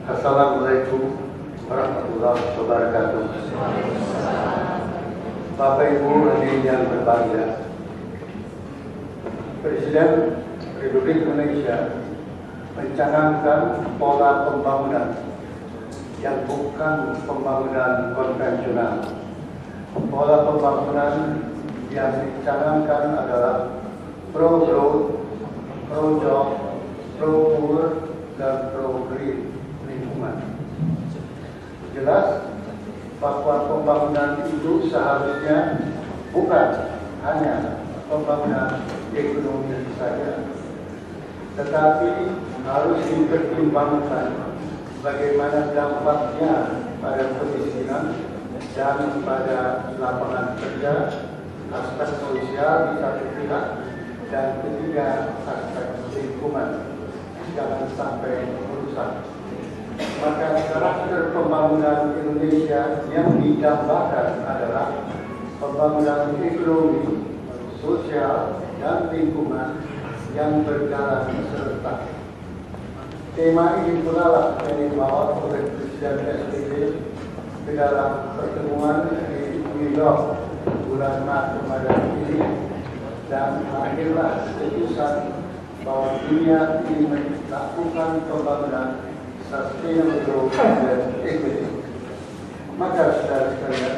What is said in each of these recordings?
Assalamualaikum warahmatullahi wabarakatuh. Bapak Ibu hadirin yang berbahagia, Presiden Republik Indonesia mencanangkan pola pembangunan yang bukan pembangunan konvensional. Pola pembangunan yang dicanangkan adalah pro-growth, pro-job, pro-poor, dan pro-green lingkungan. Jelas bahwa pembangunan itu seharusnya bukan hanya pembangunan ekonomi saja, tetapi harus dipertimbangkan bagaimana dampaknya pada kemiskinan dan pada lapangan kerja, aspek sosial di satu pihak, dan ketiga aspek lingkungan jangan sampai merusak. Maka karakter pembangunan Indonesia yang didambakan adalah pembangunan ekonomi, sosial, dan lingkungan yang berjalan serentak. Tema ini pula lah yang dibawa oleh Presiden SBY ke dalam pertemuan di New York bulan Maret kemarin ini, dan akhirlah keputusan bahwa dunia ini melakukan pembangunan sustainable growth and equity. Maka saudara sekalian,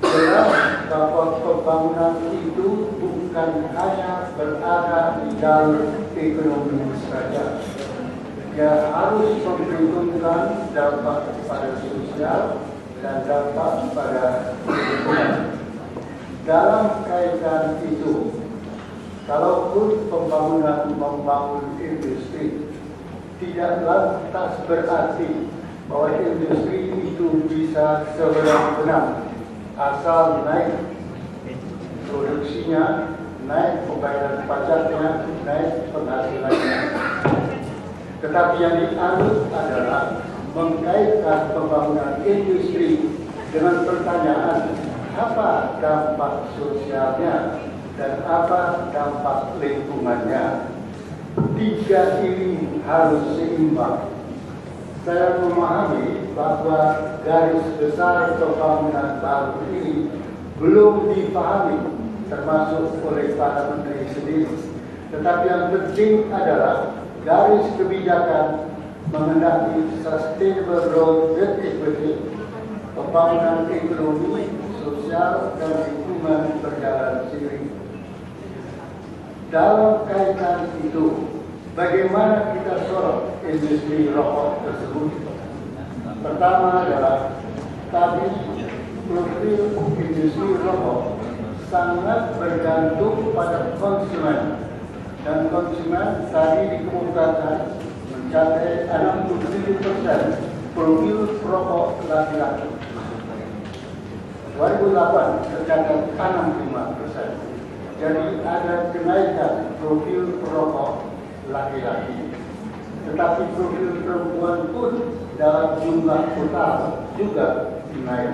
jelas bahwa pembangunan itu bukan hanya berada di dalam ekonomi saja. Dia harus memperhitungkan dampak pada sosial dan dampak pada lingkungan. Dalam kaitan itu, kalaupun pembangunan membangun industri, tidak lantas berarti bahwa industri itu bisa sewenang-wenang asal naik produksinya, naik pembayaran pajaknya, naik penghasilannya. Tetapi yang dianut adalah mengkaitkan pembangunan industri dengan pertanyaan apa dampak sosialnya dan apa dampak lingkungannya. Tiga ini harus seimbang. Saya memahami bahwa garis besar pembangunan baru ini belum dipahami, termasuk oleh para menteri sendiri. Tetapi yang penting adalah garis kebijakan mengenai sustainable growth and equity, pembangunan ekonomi, sosial, dan lingkungan berjalan seiring. Dalam kaitan itu, bagaimana kita sorot industri rokok tersebut? Pertama adalah tadi profil industri rokok sangat bergantung pada konsumen, dan konsumen tadi dikemukakan mencapai 67% profil rokok laki-laki. 2008 tercatat 65%. Jadi ada kenaikan profil perokok laki-laki, tetapi profil perempuan pun dalam jumlah total juga naik.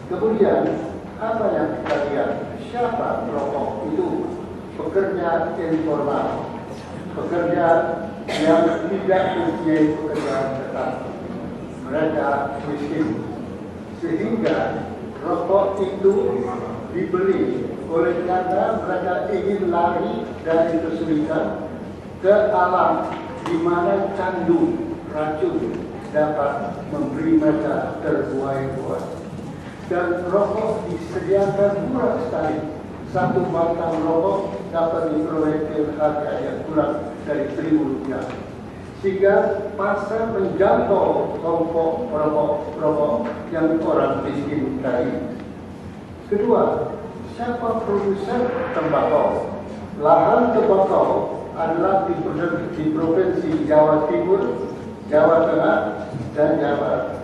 Kemudian apa yang kita lihat? Siapa perokok itu? Pekerja informal, pekerja yang tidak mempunyai pekerjaan tetap, mereka miskin, sehingga rokok itu dibeli oleh karena mereka ingin lari dari kesulitan ke alam di mana candu racun dapat memberi mereka terbuai-buai. Dan rokok disediakan murah sekali. Satu batang rokok dapat diperoleh dengan harga yang kurang dari Rp1.000. Sehingga pasar menjangkau kelompok perokok yang orang miskin tadi. Kedua, siapa produsen tembakau? Lahan tembakau adalah di Provinsi Jawa Timur, Jawa Tengah, dan Jawa.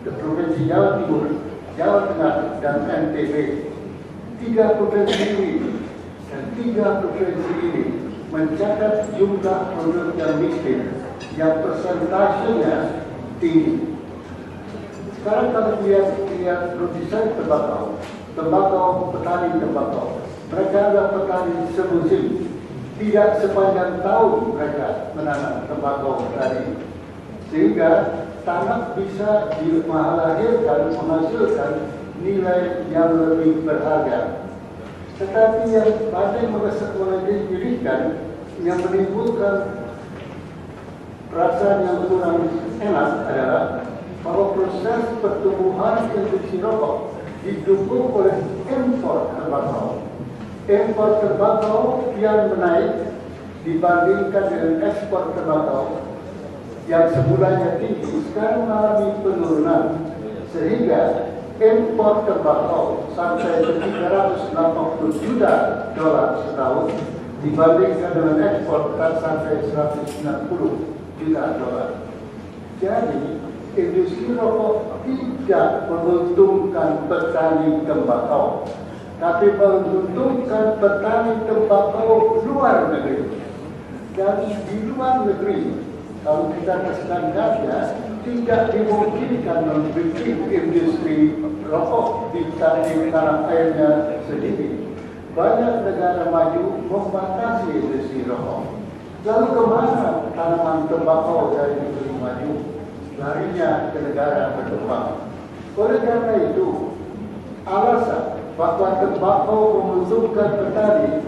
Di Provinsi Jawa Timur, Jawa Tengah, dan NTB. Tiga provinsi ini dan tiga provinsi ini mencatat jumlah penduduk yang miskin yang persentasenya tinggi. Sekarang kalau lihat produsen tembakau, petani tembakau, mereka adalah petani semusim. tidak sepanjang tahun mereka menanam tembakau tadi, sehingga tanah bisa dilahirkan menghasilkan nilai yang lebih berharga. Tetapi yang paling menyedihkan, yang menimbulkan perasaan yang kurang enak adalah bahwa proses pertumbuhan industri rokok didukung oleh impor tembakau. Impor tembakau kian menaik dibandingkan dengan ekspor tembakau yang semulanya tinggi, sekarang mengalami penurunan, sehingga impor tembakau sampai ke $380 juta setahun dibandingkan dengan ekspor sampai $190 juta. Jadi industri rokok tidak menguntungkan petani tembakau, tapi menguntungkan petani tembakau luar negeri. Dan di luar negeri, kalau kita kesenangan kerja, tidak dimungkinkan membuat industri rokok di tanah airnya sendiri. Banyak negara maju membatasi industri rokok. Lalu kemana tanaman tembakau dari negeri maju? Larinya ke negara berkembang. Oleh karena itu, alasan bahwa tembakau menguntungkan petani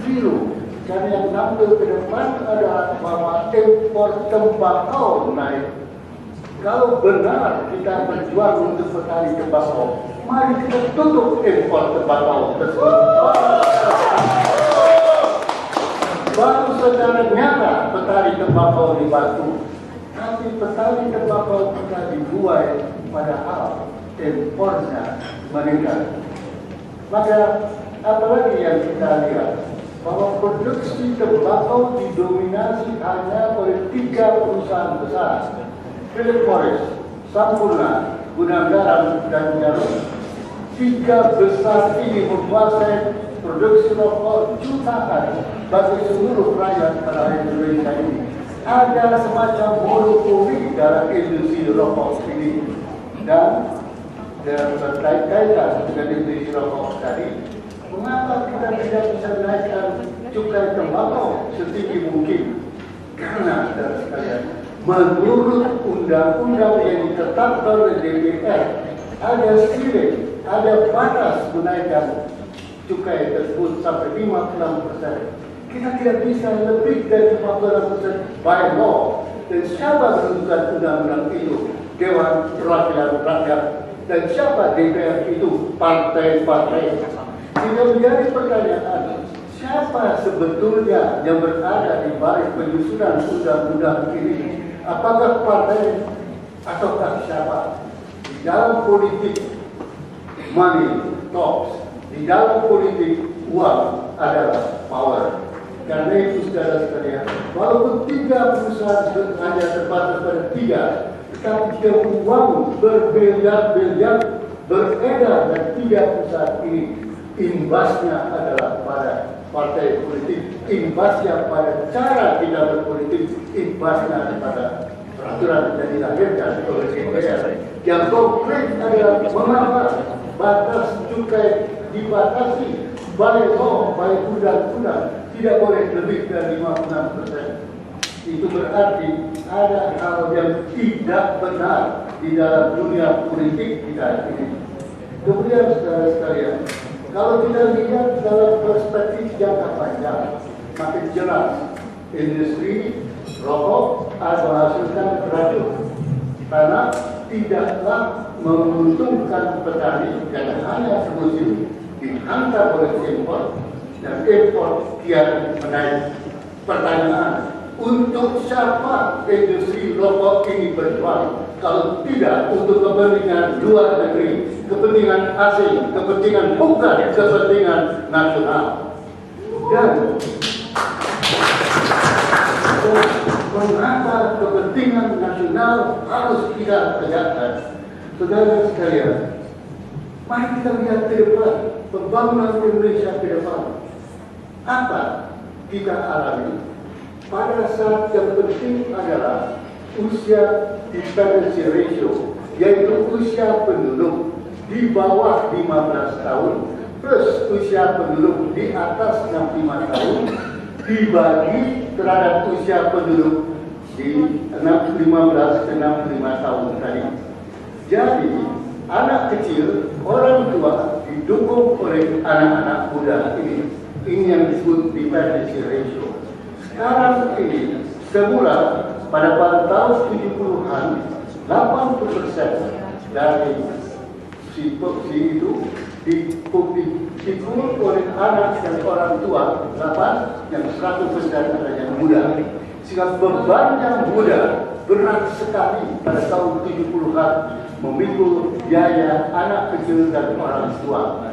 biru, karena yang tampil ke depan adalah bahwa impor tembakau naik. Kalau benar kita berjuang untuk petani tembakau, mari kita tutup impor tembakau tersebut. Baru secara nyata petani tembakau dibantu, tapi petani tembakau kita dibuai, padahal impornya meningkat. Maka apalagi yang kita lihat, bahwa produksi tembakau didominasi hanya oleh 3 perusahaan besar: Philip Morris, Sampurna, Guna Garam, dan Jarum. 3 besar ini menguasai produksi rokok jutaan bagi seluruh rakyat pada Indonesia ini. Ada semacam monopoli dalam industri rokok ini, dan berkaitan dengan industri rokok tadi, mengapa kita tidak bisa menaikkan cukai tembakau setinggi mungkin? Karena sekalian, menurut undang-undang yang ditetapkan oleh DPR, ada ceiling, ada batas menaikkan cukai tersebut sampai 56%. Kita tidak bisa lebih dari 56% by law. Dan siapa menentukan undang-undang itu? Dewan Perwakilan Rakyat. Dan siapa DPR itu? Partai-partai. Sehingga menjadi pertanyaan, siapa sebetulnya yang berada di balik penyusunan undang-undang ini? Apakah partai ataukah siapa? Di dalam politik, money talks. Di dalam politik, uang adalah power. Karena itu, saudara sekalian, walaupun 3 perusahaan hanya terbatas pada 3, tetapi uang berbiliar-biliar beredar dari 3 perusahaan ini. Imbasnya adalah pada partai politik, imbasnya pada cara kita berpolitik, imbasnya pada peraturan yang dilahirkan oleh DPR. Yang konkret adalah mengapa batas cukai dibatasi by law, by undang-undang, tidak boleh lebih dari 56%. Itu berarti ada hal yang tidak benar di dalam dunia politik kita ini. Kemudian, saudara sekalian, kalau kita lihat dalam perspektif jangka panjang, makin jelas industri rokok akan menghasilkan racun, karena tidaklah menguntungkan petani yang hanya semusim dihantar oleh impor, dan impor kian menaik. Pertanyaan, untuk siapa industri rokok ini berjuang? Kalau tidak untuk kepentingan luar negeri, kepentingan asing, kepentingan bukan kepentingan nasional. Dan mengapa kepentingan nasional harus kita tegakkan? Saudara sekalian, mari kita lihat ke depan, pembangunan Indonesia ke depan. Apa kita alami? Pada saat yang penting adalah usia dependency ratio, yaitu usia penduduk di bawah 15 tahun plus usia penduduk di atas 65 tahun, dibagi terhadap usia penduduk di 15 ke 65 tahun tadi. Jadi anak kecil, orang tua didukung oleh anak-anak muda ini. Ini yang disebut dependency ratio. Sekarang ini semula pada tahun 70-an 80% dari si itu dipikul oleh anak dan orang tua, 8 yang 100% adalah yang muda. Sehingga beban yang muda berat sekali pada tahun 70-an memikul biaya anak kecil dan orang tua.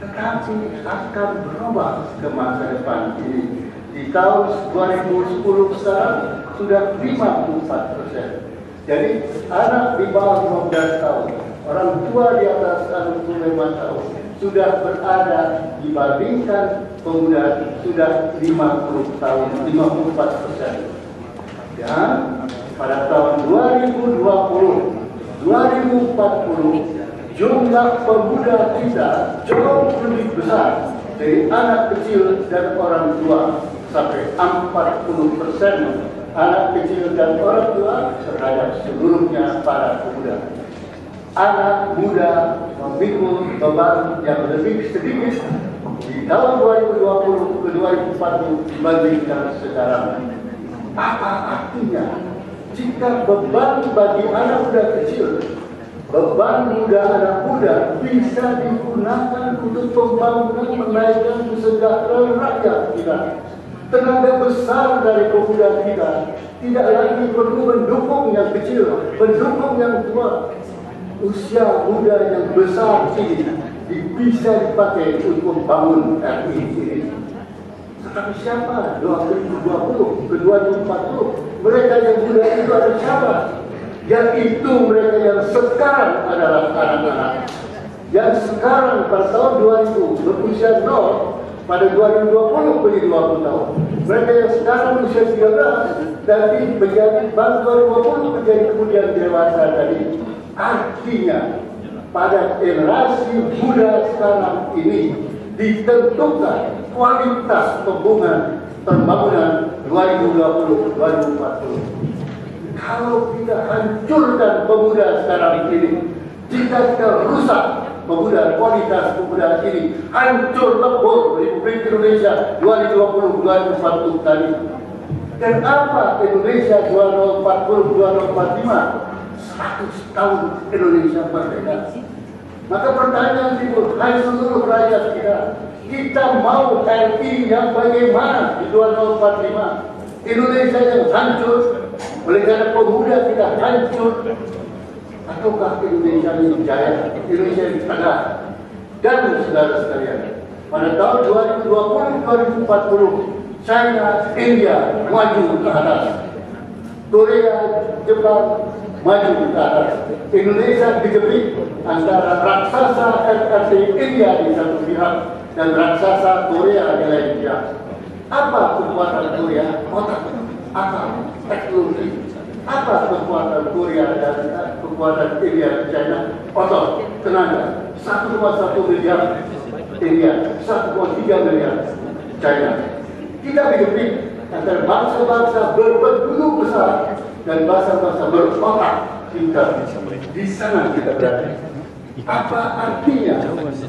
Tetapi akan berubah ke masa depan ini. Di tahun 2010 sekarang sudah 54%. Jadi anak di bawah 15 tahun, orang tua di atas 65 tahun sudah berada dibandingkan pemuda sudah 50 tahun, 54%. Dan pada tahun 2020 jumlah pemuda kita jauh lebih besar dari anak kecil dan orang tua, sampai 40% anak kecil dan orang tua terhadap seluruhnya para pemuda. Anak muda memikul beban yang lebih sedikit di tahun 2020 ke 2040 dibandingkan sekarang. Apa artinya? Jika beban bagi anak muda kecil, beban muda anak muda bisa digunakan untuk pembangunan menaikkan kesejahteraan rakyat kita. Tenaga besar dari pemuda kita tidak lagi perlu mendukung yang kecil, mendukung yang tua. Usia muda yang besar ini bisa dipakai untuk membangun RI ini. Tetapi siapa 2020 ke 2040? Mereka yang muda itu ada siapa? Yaitu mereka yang sekarang adalah anak-anak. Yang sekarang pada tahun 2000 berusia 0, pada 2020 menjadi 20 tahun. Mereka yang sekarang usia 13 tapi menjadi pada 2020 menjadi kemudian dewasa tadi. Artinya pada generasi muda sekarang ini ditentukan kualitas pembangunan 2020-2040. Kalau kita hancurkan pemuda sekarang ini, jika kita rusak pemuda, kualitas pemuda ini hancur lebur Republik Indonesia 2020-2040 tadi. Dan apa Indonesia 2040-2045? 100 tahun Indonesia merdeka. Maka pertanyaan timbul, hai seluruh rakyat kita mau RI yang bagaimana di 2045? Indonesia yang hancur oleh karena pemuda kita hancur, ataukah Indonesia yang jaya, Indonesia yang tengah? Dan saudara sekalian, pada tahun 2020-2040 China, India maju ke atas, Korea, Jepang maju ke atas. Indonesia dijepit antara raksasa RRC India di satu pihak dan raksasa Korea di lain pihak. Apa kekuatan Korea? Otak, akal, teknologi. Apa kekuatan Korea dan kekuatan India di China? Otot, tenaga. 1,1 miliar India, 1,3 miliar China. Kita dijepit antara bangsa-bangsa berpenduduk besar dan bangsa-bangsa berotak. Di sana kita berada. Apa artinya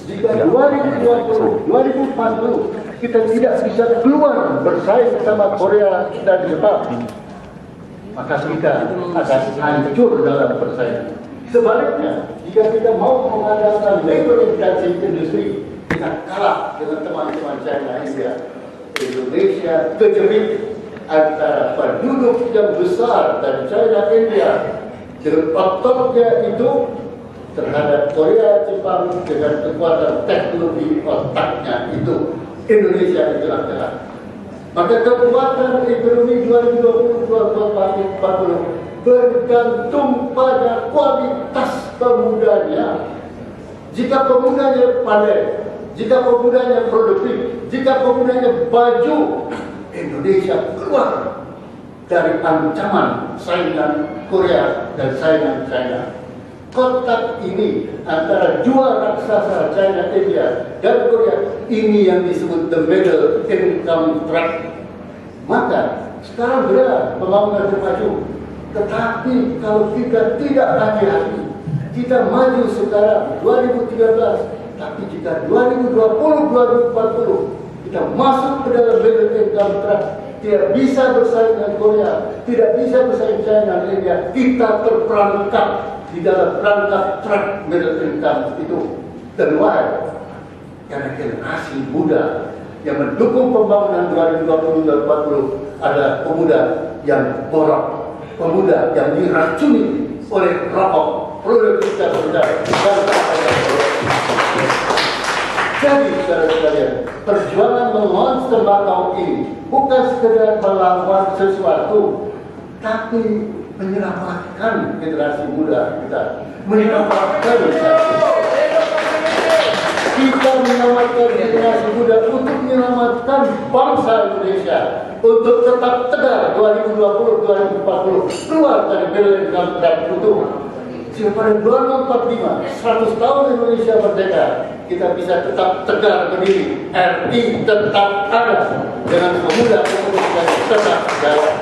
jika 2020, 2040 kita tidak bisa keluar bersaing sama Korea dan Jepang, maka kita akan hancur dalam persaingan. Sebaliknya, jika kita mau mengadakan labor intensive industry, kita kalah dengan teman-teman China, India. Indonesia kejepit antara penduduk yang besar dari China, India dengan ototnya itu terhadap Korea, Jepang dengan kekuatan teknologi otaknya itu. Indonesia di tengah-tengah. Maka kekuatan ekonomi 2020-2040 bergantung pada kualitas pemudanya. Jika pemudanya pandai, jika pemudanya produktif, jika pemudanya baju, Indonesia keluar dari ancaman saingan Korea dan saingan China. Kotak ini antara dua raksasa China, India, dan Korea, ini yang disebut the middle income trap. Maka sekarang benar pembangunan maju. Tetapi kalau kita tidak hati-hati, kita maju sekarang 2013, tapi jika 2020-2040 kita masuk ke dalam middle income trap, tidak bisa bersaing dengan Korea, tidak bisa bersaing China dan India, kita terperangkap di dalam perangkap trap middle income itu. Dan why? Karena generasi muda yang mendukung pembangunan 2020-2040 adalah pemuda yang boros, pemuda yang diracuni oleh rokok, produktivitas rendah, dan jadi, saudara-saudara, perjuangan melawan tembakau ini bukan sekedar melawan sesuatu, tapi menyelamatkan generasi muda kita, menyelamatkan kita menyelamatkan generasi muda untuk menyelamatkan bangsa Indonesia untuk tetap tegar 2020-2040 keluar dari middle income trap itu. Sehingga pada 2045, 100 tahun Indonesia merdeka, kita bisa tetap tegar berdiri, RI tetap ada dengan pemuda yang tetap jalan.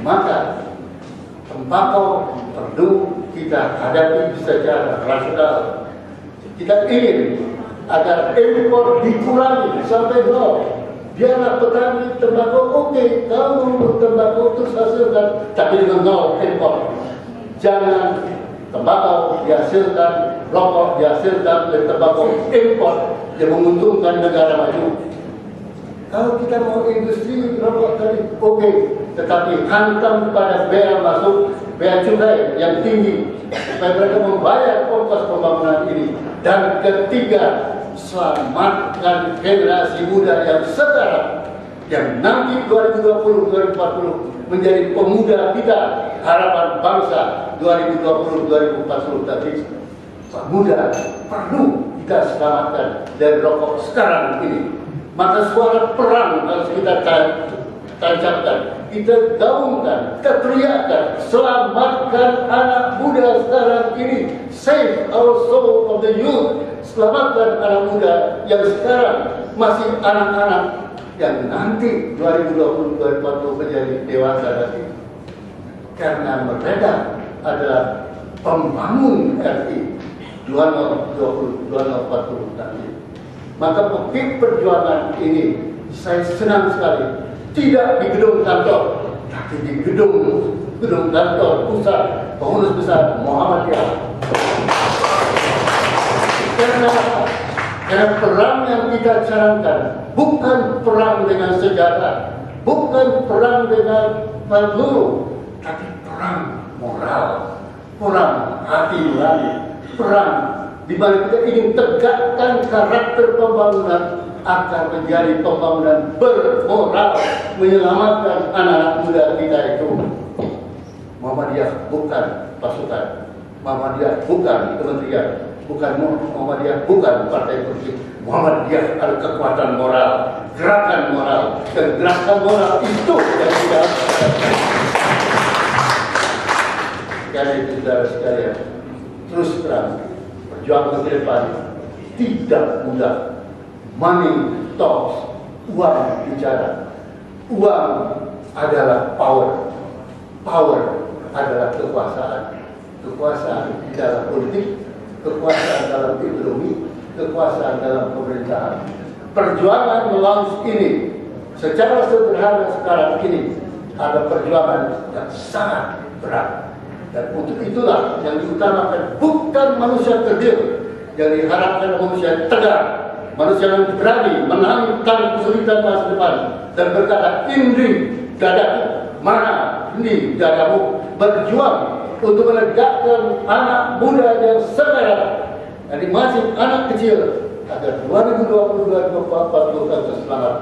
Maka tembakau perlu kita hadapi secara rasional. Kita ingin agar impor dikurangi sampai nol. Biarlah petani tembakau oke, kalau tembakau terus hasilkan, tapi dengan nol impor. Jangan tembakau dihasilkan, rokok dihasilkan dari tembakau impor yang menguntungkan negara maju. Kalau kita mau industri rokok tadi, oke, tetapi hantam pada bea masuk, bea cukai yang tinggi, supaya mereka membayar ongkos pembangunan ini. Dan ketiga, selamatkan generasi muda yang sekarang, yang nanti 2020-2040 menjadi pemuda kita, harapan bangsa 2020-2040 tadi. Pemuda perlu kita selamatkan dari rokok sekarang ini. Maka suara perang harus kita tancapkan, kita gaungkan, kita teriakkan, selamatkan anak muda sekarang ini. Save our soul of the youth. Selamatkan anak muda yang sekarang masih anak-anak, yang nanti 2020-2040 menjadi dewasa nanti. Karena mereka adalah pembangun RI 2020-2040 nanti. Maka bukti perjuangan ini saya senang sekali. Tidak di gedung kantor, tapi di gedung kantor pusat pengurus besar Muhammadiyah. Karena perang yang kita canangkan bukan perang dengan senjata, bukan perang dengan peluru, tapi perang moral, perang hati nurani, perang di mana kita ingin tegakkan karakter pembangunan akan menjadi pembangunan bermoral, menyelamatkan anak-anak muda kita itu. Muhammadiyah bukan pasukan, Muhammadiyah bukan kementerian, Muhammadiyah bukan partai politik. Muhammadiyah adalah kekuatan moral, gerakan moral, dan gerakan moral itu yang kita sekali itu saudara-saudara, terus terang perjuangan ke depan tidak mudah. Money talks, uang bicara. Uang adalah power, power adalah kekuasaan. Kekuasaan dalam politik, kekuasaan dalam ekonomi, kekuasaan dalam pemerintahan. Perjuangan melawan ini secara sederhana sekarang ini ada perjuangan yang sangat berat. Dan untuk itulah yang diutamakan bukan manusia kerdil, yang diharapkan manusia tegar, manusia yang berani menantang kesulitan masa depan dan berkata, ini dadaku, mana ini dadamu, berjuang untuk menegakkan anak muda yang sekarang, jadi masih anak kecil, agar 2020-2040 akan selamat.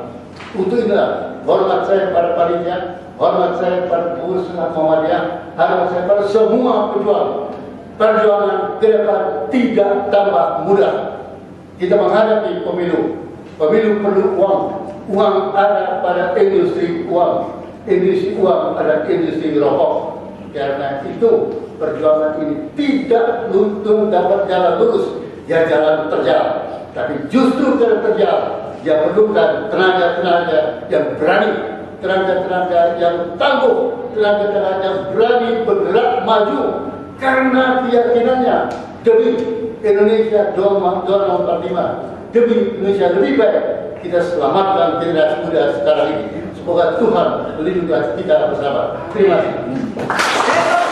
Untuk itulah hormat saya pada panitia, hormat saya pada pengurus Muhammadiyah, hormat saya pada semua pejuang. Perjuangan ke depan tidak tambah mudah. Kita menghadapi pemilu. Pemilu perlu uang. Uang ada pada industri uang. Industri uang ada industri rokok. Karena itu perjuangan ini tidak dapat jalan lurus, ya jalan terjal. Tapi justru jalan terjal, dia perlukan tenaga-tenaga yang berani, tenaga-tenaga yang tangguh, tenaga-tenaga yang berani bergerak maju karena keyakinannya demi Indonesia 2045, demi Indonesia lebih baik. Kita selamatkan generasi muda sekarang ini. Semoga Tuhan melindungi kita bersama. Terima kasih.